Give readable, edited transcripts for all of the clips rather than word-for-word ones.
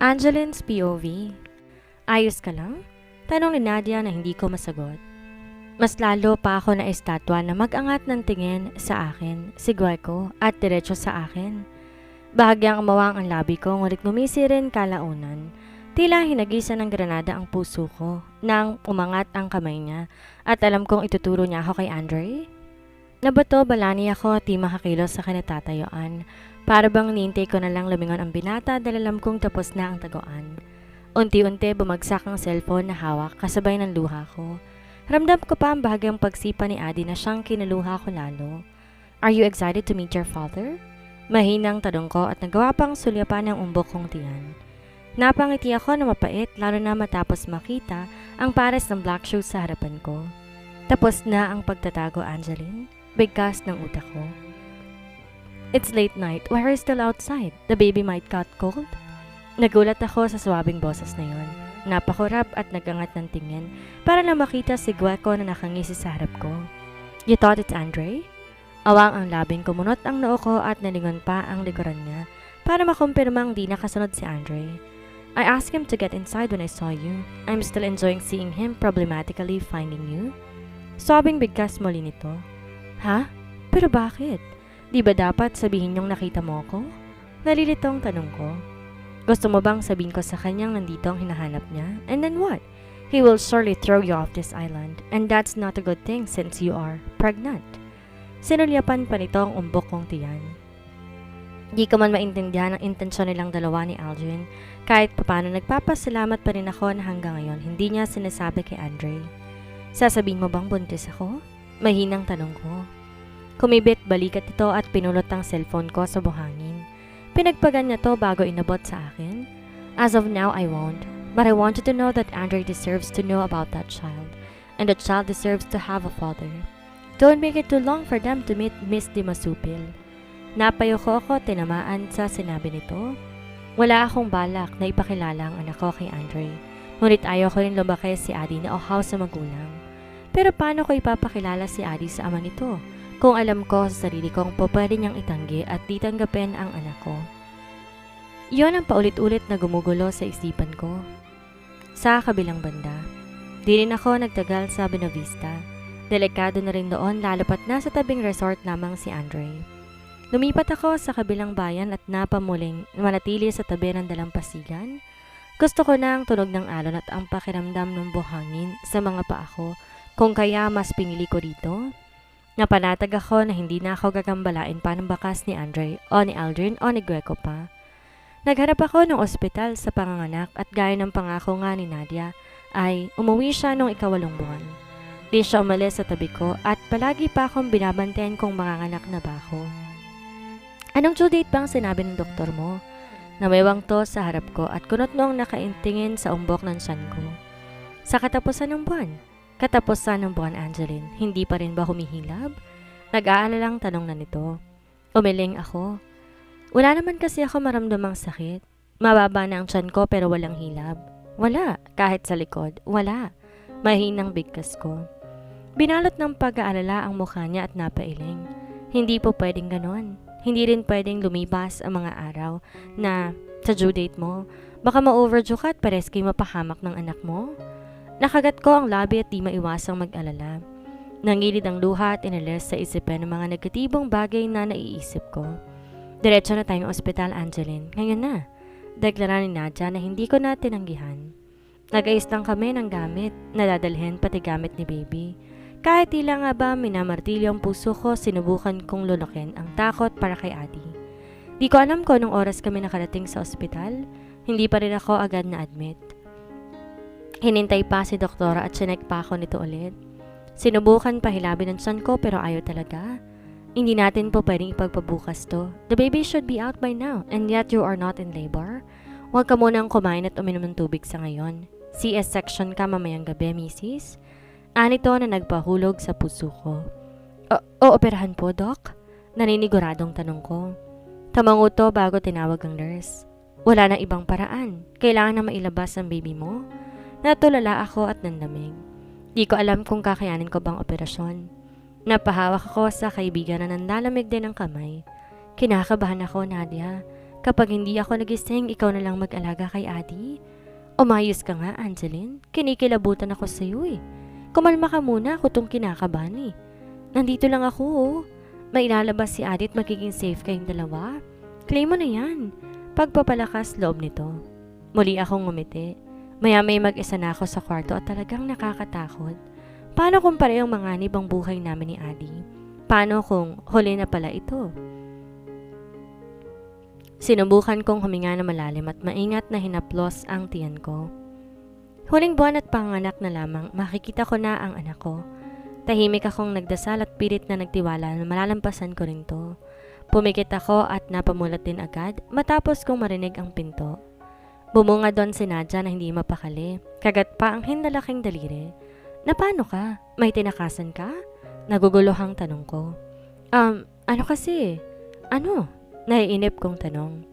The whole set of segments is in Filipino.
Angeline's POV. Ayos ka lang? Tanong ni Nadia na hindi ko masagot. Mas lalo pa ako na estatwa na mag-angat ng tingin sa akin, sigway ko at diretso sa akin. Bahagyang umawang ang labi ko ngunit ngumisi rin kalaunan. Tila hinagisa ng granada ang puso ko nang umangat ang kamay niya at alam kong ituturo niya ako kay Andre. Nabato balani ako at di makakilos sa kinatatayuan. Para bang nintay ko na lang lumingon ang binata dahil alam kong tapos na ang taguan. Unti-unti bumagsak ang cellphone na hawak kasabay ng luha ko. Ramdam ko pa ang bahagyang pagsipa ni Adi na siyang kinaluha ko lalo. Are you excited to meet your father? Mahinang tanong ko at nagawa pang sulyapan ng umbok kong tiyan. Napangiti ako na mapait lalo na matapos makita ang pares ng black shoes sa harapan ko. Tapos na ang pagtatago, Angeline. Bigkas ng utak ko. It's late night. Why are you still outside? The baby might got cold? Nagulat ako sa swabing boses na yon. Napakurap at nagangat ng tingin para na makita si Gueco na nakangisi sa harap ko. You thought it's Andre? Awang ang labing kumunot ang noo ko at nalingon pa ang likuran niya para makumpirmang di nakasunod si Andre. I asked him to get inside when I saw you. I'm still enjoying seeing him problematically finding you. Sobing bigkas muli nito. Ha? Pero bakit? Di ba dapat sabihin niyong nakita mo ako? Nalilitong tanong ko. Gusto mo bang sabihin ko sa kanyang nandito ang hinahanap niya? And then what? He will surely throw you off this island. And that's not a good thing since you are pregnant. Sinulyapan pa nito ang umbok kong tiyan. Di ko man maintindihan ang intensyon nilang dalawa ni Aldrin. Kahit papano nagpapasalamat pa rin ako na hanggang ngayon hindi niya sinasabi kay Andre. Sasabihin mo bang buntis ako? Mahinang tanong ko. Kumibit balikat ito at pinulot ang cellphone ko sa buhangin. Pinagpagan niya to bago inabot sa akin. As of now, I won't. But I want you to know that Andre deserves to know about that child. And the child deserves to have a father. Don't make it too long for them to meet Miss Dimasupil. Napayoko ako tinamaan sa sinabi nito. Wala akong balak na ipakilala ang anak ko kay Andre. Ngunit ayaw ko rin lumaki si Adi na ohaw sa magulang. Pero paano ko ipapakilala si Adi sa ama nito? Kung alam ko sa sarili kong pwede niyang itanggi at di tanggapin ang anak ko. Iyon ang paulit-ulit na gumugulo sa isipan ko. Sa kabilang banda, di rin ako nagtagal sa Benavista. Delikado na rin doon lalo pat nasa tabing resort lamang si Andre. Lumipat ako sa kabilang bayan at napamuling manatili sa tabi ng dalampasigan. Gusto ko na ang tunog ng alon at ang pakiramdam ng buhangin sa mga paa ko, kung kaya mas pinili ko dito. Napanatag ako na hindi na ako gagambalain pa ng bakas ni Andre o ni Aldrin o ni Gueco pa. Nagharap ako ng ospital sa panganganak at gaya ng pangako nga ni Nadia ay umuwi siya noong 8 buwan. Di siya umalis sa tabi ko at palagi pa akong binabantayan kung manganganak na ba ako. Anong due date bang sinabi ng doktor mo? Namewang to sa harap ko at kunot noong nakaintingin sa umbok ng tiyan ko. Sa katapusan ng buwan. Katapusan ng buwan, Angeline, hindi pa rin ba humihilab? Nag-aalalang tanong na nito. Umiling ako. Wala naman kasi ako maramdamang sakit. Mababa na ang tiyan ko pero walang hilab. Wala, kahit sa likod, wala. Mahinang bigkas ko. Binalot ng pag-aalala ang mukha niya at napailing. Hindi po pwedeng ganon. Hindi rin pwedeng lumipas ang mga araw na sa due date mo. Baka ma-overdue ka at pares kayo mapahamak ng anak mo. Nakagat ko ang labi at di maiwasang mag-alala. Nangilid ang luha at inalis sa isipan ng mga negatibong bagay na naiisip ko. Diretso na tayong ospital, Angeline. Ngayon na. Deklara ni Nadia na hindi ko na tinanggihan. Nag-ayos lang kami ng gamit, nadadalhin pati gamit ni baby. Kahit tila nga ba minamartilyo ang puso ko, sinubukan kong lulukin ang takot para kay Adi. Di ko alam kung anong oras kami nakarating sa ospital. Hindi pa rin ako agad na-admit. Hinintay pa si doktora at sinek pa ako nito ulit. Sinubukan pahilabin ng tiyan ko pero ayaw talaga. Hindi natin po pwedeng ipagpabukas to. The baby should be out by now and yet you are not in labor. Huwag ka munang kumain at uminom ng tubig sa ngayon. CS section ka mamayang gabi, Mrs. Anito na nagpahulog sa puso ko. Operahan po, Doc? Naniniguradong tanong ko. Tamango to bago tinawag ang nurse. Wala na ibang paraan. Kailangan na mailabas ang baby mo. Natulala ako at nandamig. Di ko alam kung kakayanin ko bang operasyon. Napahawak ako sa kaibigan na nanlalamig din ng kamay. Kinakabahan ako, Nadia. Kapag hindi ako nagising, ikaw na lang mag-alaga kay Adi. Umayos ka nga, Angeline. Kinikilabutan ako sa iyo eh. Kumalma ka muna, ako tong kinakabahan eh. Nandito lang ako oh. May ilalabas si Adi at magiging safe kayong dalawa. Claim mo na yan. Pagpapalakas loob nito. Muli akong ngumiti. Maya-may mag-isa na ako sa kwarto at talagang nakakatakot. Paano kung parehong manganib ang buhay namin ni Adi? Paano kung huli na pala ito? Sinubukan kong huminga na malalim at maingat na hinaplos ang tiyan ko. Huling buwan at panganak na lamang, makikita ko na ang anak ko. Tahimik akong nagdasal at pilit na nagtiwala na malalampasan ko rin to. Pumikit ako at napamulat din agad matapos kong marinig ang pinto. Bumunga doon si Nadia na hindi mapakali, kagat pa ang hindalaking daliri. Na paano ka? May tinakasan ka? Naguguluhang tanong ko. Ano kasi? Ano? Naiinip kong tanong.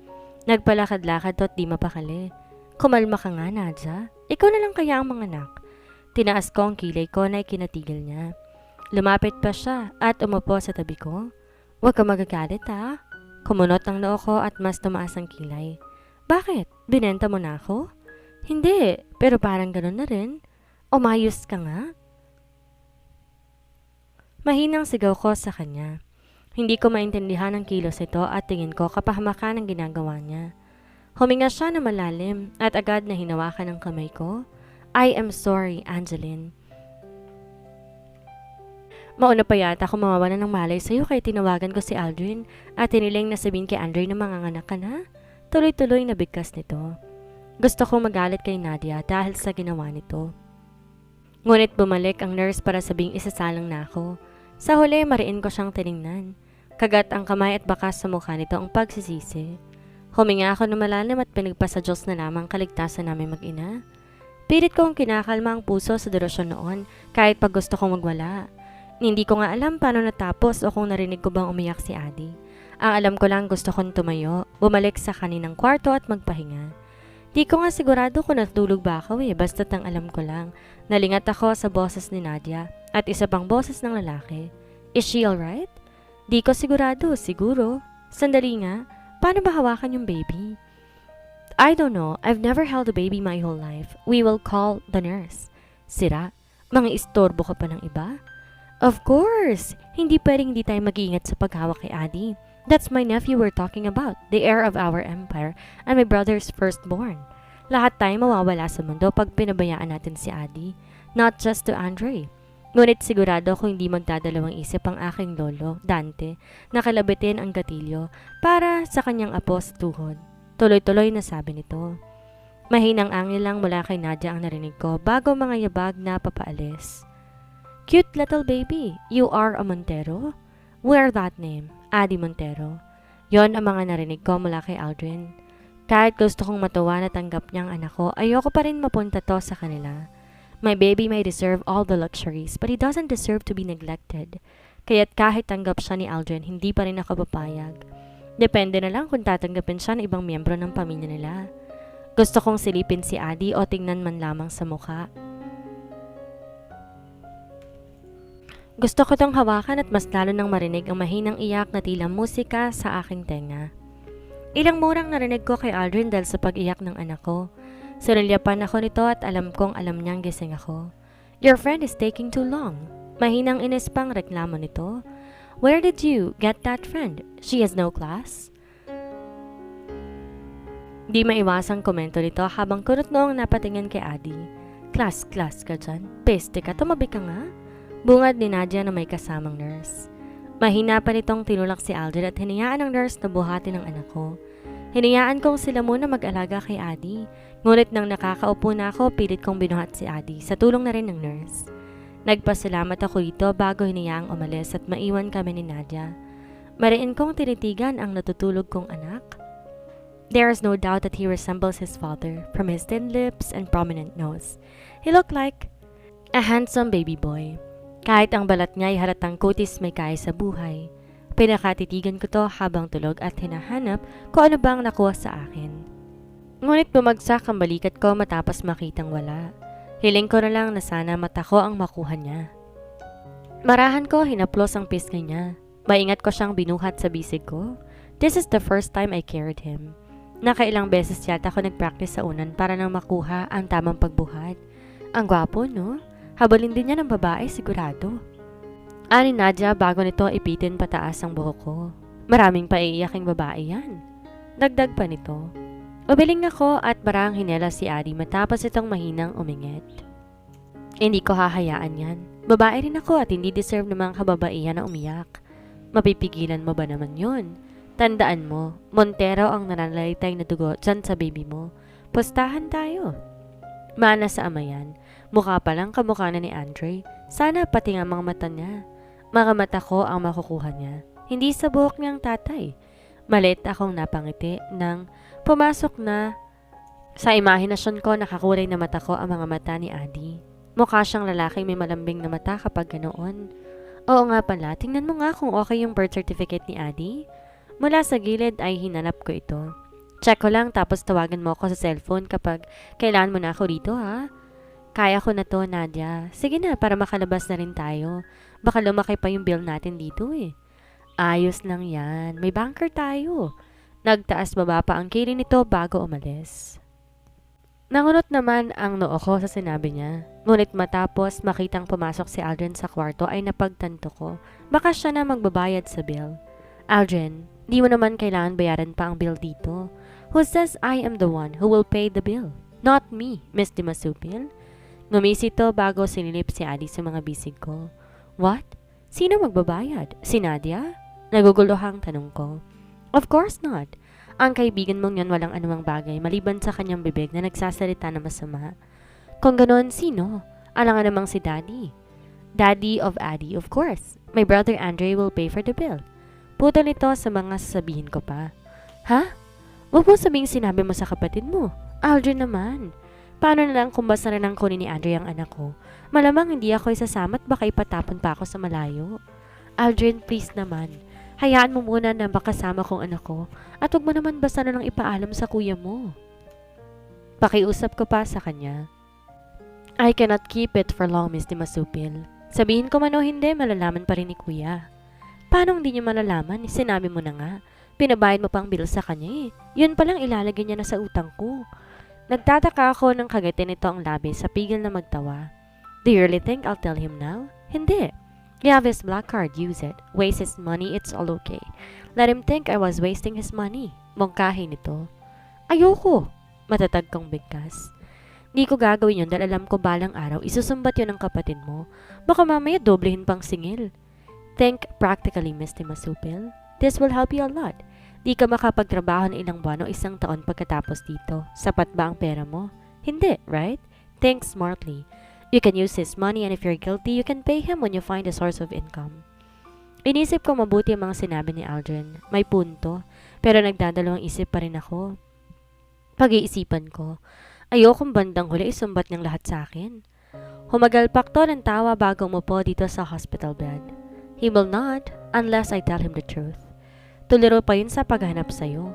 Nagpalakad-lakad to at di mapakali. Kumalma ka nga, Nadia. Ikaw na lang kaya ang mga anak. Tinaas ko ang kilay ko na ikinatigil niya. Lumapit pa siya at umupo sa tabi ko. Huwag ka magagalit ha. Kumunot ang noo ko at mas tumaas ang kilay. Bakit? Binenta mo na ako? Hindi, pero parang ganun na rin. Umayos ka nga. Mahinang sigaw ko sa kanya. Hindi ko maintindihan ang kilos ito at tingin ko kapahamakan ang ginagawa niya. Huminga siya na malalim at agad na hinawakan ang kamay ko. I am sorry, Angeline. Mauna pa yata ako mawawalan ng malay sa'yo kaya tinawagan ko si Aldrin at tiniling na sabihin kay Andre na manganganak ka na. Tuloy-tuloy na bigkas nito. Gusto kong magalit kay Nadia dahil sa ginawa nito. Ngunit bumalik ang nurse para sabing isasalang na ako. Sa huli, mariin ko siyang tiningnan. Kagat ang kamay at bakas sa mukha nito ang pagsisisi. Huminga ako na malalim at pinagpasa Diyos na lamang kaligtasan namin mag-ina. Pilit kong kinakalma ang puso sa durasyon noon kahit pag gusto kong magwala. Hindi ko nga alam paano natapos o kung narinig ko bang umiyak si Adi. Ang alam ko lang gusto kong tumayo, bumalik sa kaninang kwarto at magpahinga. Di ko nga sigurado kung natulog ba ako basta't ang alam ko lang. Nalingat ako sa boses ni Nadia at isa pang boses ng lalaki. Is she alright? Di ko sigurado, siguro. Sandali nga, paano ba hawakan yung baby? I don't know, I've never held a baby my whole life. We will call the nurse. Sira, mga istorbo ka pa ng iba? Of course! Hindi pwedeng hindi tayo mag-iingat sa paghawak kay Adi. That's my nephew we're talking about, the heir of our empire, and my brother's firstborn. Lahat tayo mawawala sa mundo pag pinabayaan natin si Adi, not just to Andre. Ngunit sigurado ko hindi magdadalawang isip ang aking lolo, Dante, na kalabitin ang gatilyo para sa kanyang apo sa tuhod. Tuloy-tuloy na sabi nito. Mahinang angin lang mula kay Nadia ang narinig ko bago mga yabag na papaalis. Cute little baby, you are a Montero? Wear that name. Adi Montero. Yon ang mga narinig ko mula kay Aldrin. Kahit gusto kong matuwa na tanggap niyang anak ko, ayoko pa rin mapunta to sa kanila. My baby may deserve all the luxuries, but he doesn't deserve to be neglected. Kaya't kahit tanggap siya ni Aldrin, hindi pa rin ako papayag. Depende na lang kung tatanggapin siya ng ibang miyembro ng pamilya nila. Gusto kong silipin si Adi o tingnan man lamang sa mukha. Gusto ko tong hawakan at mas lalo nang marinig ang mahinang iyak na tila musika sa aking tenga. Ilang murang narinig ko kay Aldrin dahil sa pag-iyak ng anak ko. Sinulyapan ako nito at alam kong alam niyang gising ako. Your friend is taking too long. Mahinang inis pang reklamo nito. Where did you get that friend? She has no class? Di maiwasang komento nito habang kurot noong napatingin kay Adi. Class ka dyan? Peste ka, tumabi ka nga? Bungad ni Nadia na may kasamang nurse. Mahina pa nitong tinulak si Aldrin at hinayaan ng nurse na buhatin ang anak ko. Hinayaan kong sila muna mag-alaga kay Adi. Ngunit nang nakakaupo na ako, pilit kong binuhat si Adi sa tulong na rin ng nurse. Nagpasalamat ako ito bago hinayaang umalis at maiwan kami ni Nadia. Mariin kong tinitigan ang natutulog kong anak. There is no doubt that he resembles his father from his thin lips and prominent nose. He looked like a handsome baby boy. Kahit ang balat niya ay halatang kutis may kaya sa buhay. Pinakatitigan ko to habang tulog at hinahanap kung ano bang nakuha sa akin. Ngunit bumagsak ang balikat ko matapos makitang wala. Hiling ko na lang na sana mata ko ang makuha niya. Marahan ko hinaplos ang pisngi niya. Maingat ko siyang binuhat sa bisig ko. This is the first time I carried him. Nakailang beses yata ako nag-practice sa unan para nang makuha ang tamang pagbuhat. Ang gwapo, no? Habulin din niya ng babae, sigurado. Ani Nadia bago nito ipitin pataas ang buhok ko. Maraming paiiyaking babae yan. Dagdag pa nito. Ubiling ako at barang hinela si Adi matapos itong mahinang umingit. Hindi ko hahayaan yan. Babae rin ako at hindi deserve ng mga kababaihan na umiyak. Mapipigilan mo ba naman yun? Tandaan mo, Montero ang nananalitay na dugo dyan sa baby mo. Pustahan tayo. Mana sa ama yan. Mukha pa lang kamukha na ni Andre. Sana pati nga mga mata niya. Mga mata ko ang makukuha niya. Hindi sa buhok niyang tatay. Malit akong napangiti nang pumasok na sa imahinasyon ko nakakulay na mata ko ang mga mata ni Adi. Mukha siyang lalaking may malambing na mata kapag ganoon. Oo nga pala, tingnan mo nga kung okay yung birth certificate ni Adi. Mula sa gilid ay hinanap ko ito. Check ko lang tapos tawagan mo ako sa cellphone kapag kailangan mo na ako dito ha. Kaya ko na to, Nadia. Sige na, para makalabas na rin tayo. Baka lumaki pa yung bill natin dito eh. Ayos lang yan. May banker tayo. Nagtaas baba pa ang kilay nito bago umalis. Nangunot naman ang noo ko sa sinabi niya. Ngunit matapos makitang pumasok si Aldrin sa kwarto ay napagtanto ko. Baka siya na magbabayad sa bill. Aldrin, di mo naman kailangan bayaran pa ang bill dito. Who says I am the one who will pay the bill? Not me, Miss Dimasupil. Ngumisi to bago sinilip si Adi sa mga bisig ko. What? Sino magbabayad? Si Nadia? Naguguluhang tanong ko. Of course not. Ang kaibigan mong yan walang anumang bagay maliban sa kanyang bibig na nagsasalita na masama. Kung ganoon, sino? Alangan namang si Daddy. Daddy of Adi, of course. My brother Andre will pay for the bill. Putol nito sa mga sasabihin ko pa. Ha? Huwag mo sabihing sinabi mo sa kapatid mo. Aldrin naman. Paano na lang kung basta na lang kunin ni Andre ang anak ko? Malamang hindi ako isasama at baka ipatapon pa ako sa malayo. Aldrin, please naman. Hayaan mo muna na makasama kong anak ko at huwag mo naman basta na lang ipaalam sa kuya mo. Pakiusap ko pa sa kanya. I cannot keep it for long, Miss Dimasupil. Sabihin ko man o hindi, malalaman pa rin ni kuya. Paano hindi niya malalaman? Sinabi mo na nga. Pinabayad mo pang bill sa kanya eh. Yun palang ilalagay niya na sa utang ko. Nagtataka ako ng kagatin nito ang labi sa pigil na magtawa. Do you really think I'll tell him now? Hindi. You have his black card, use it. Waste his money, it's all okay. Let him think I was wasting his money. Mongkahin nito. Ayoko. Matatag kong bigkas. Di ko gagawin yun dahil alam ko balang araw isusumbat yun ng kapatid mo. Baka mamaya doblehin pang singil. Think practically, Miss Dimasupil. This will help you a lot. Di ka makapagtrabaho ng ilang buwan o isang taon pagkatapos dito. Sapat ba ang pera mo? Hindi, right? Think smartly. You can use his money and if you're guilty, you can pay him when you find a source of income. Inisip ko mabuti ang mga sinabi ni Aldrin. May punto, pero nagdadalawang isip pa rin ako. Pag-iisipan ko, ayokong bandang huli isumbat niyang lahat sa akin. Humagalpak to ng tawa bago umupo dito sa hospital bed. He will not, unless I tell him the truth. Tuliro pa yun sa paghanap sa'yo.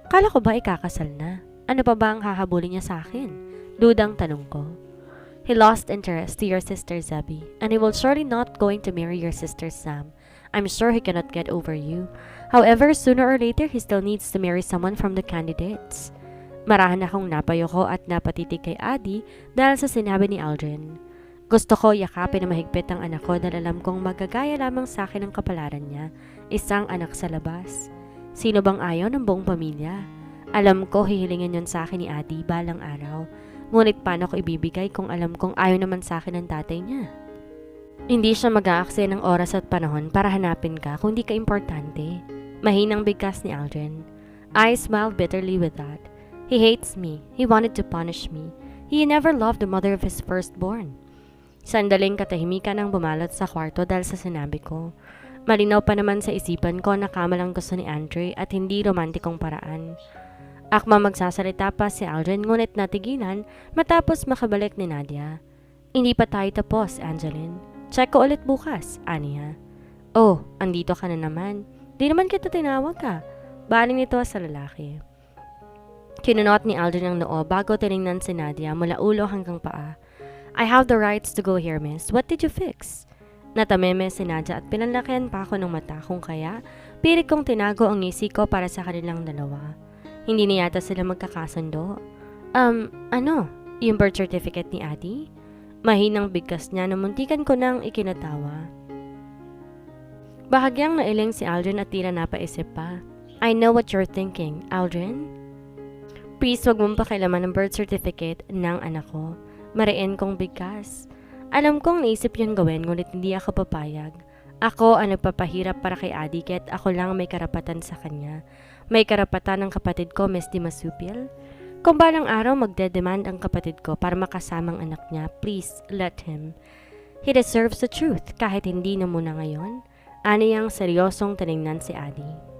Kala ko ba ikakasal na? Ano pa ba ang hahabulin niya sa akin? Dudang tanong ko. He lost interest to your sister Zebby, and he will surely not going to marry your sister Sam. I'm sure he cannot get over you. However, sooner or later, he still needs to marry someone from the candidates. Marahan akong napayoko at napatitig kay Adi dahil sa sinabi ni Aldrin. Gusto ko yakapin na mahigpit ang anak ko dahil alam kong magagaya lamang sa akin ang kapalaran niya, isang anak sa labas. Sino bang ayaw ng buong pamilya? Alam ko hihilingin yon sa akin ni Adi balang araw. Ngunit paano ko ibibigay kung alam kong ayaw naman sa akin ng tatay niya? Hindi siya mag-aaksaya ng oras at panahon para hanapin ka kung di ka importante. Mahinang bigkas ni Aldrin. I smiled bitterly with that. He hates me. He wanted to punish me. He never loved the mother of his firstborn. Sandaling katahimikan ang bumalot sa kwarto dahil sa sinabi ko. Malinaw pa naman sa isipan ko na kamalang gusto ni Andre at hindi romantikong paraan. Akma magsasalita pa si Aldrin ngunit natigilan matapos makabalik ni Nadia. Hindi pa tayo tapos, Angeline. Check ko ulit bukas, aniya. Oh, andito ka na naman. Di naman kita tinawag ka. Baling nito sa lalaki. Kinunot ni Aldrin ang noo bago tiningnan si Nadia mula ulo hanggang paa. I have the rights to go here, miss. What did you fix? Natameme si Nadia at pinanlakihan pa ako ng mata kung kaya pilit kong tinago ang ngisi ko para sa kanilang dalawa. Hindi na yata sila magkakasundo. Ano? Yung birth certificate ni Adi? Mahinang bigkas niya na muntikan ko nang ikinatawa. Bahagyang nailing si Aldrin at tila napaisip pa. I know what you're thinking, Aldrin. Please, wag mong pakialaman ng birth certificate ng anak ko. Mariin kong bigkas. Alam kong naisip yun gawin, ngunit hindi ako papayag. Ako ang nagpapahirap para kay Adi, kaya't ako lang may karapatan sa kanya. May karapatan ng kapatid ko, Miss Dimasupil. Kung balang araw magde-demand ang kapatid ko para makasamang anak niya, please let him. He deserves the truth kahit hindi na muna ngayon. Ano yung seryosong tinignan si Adi.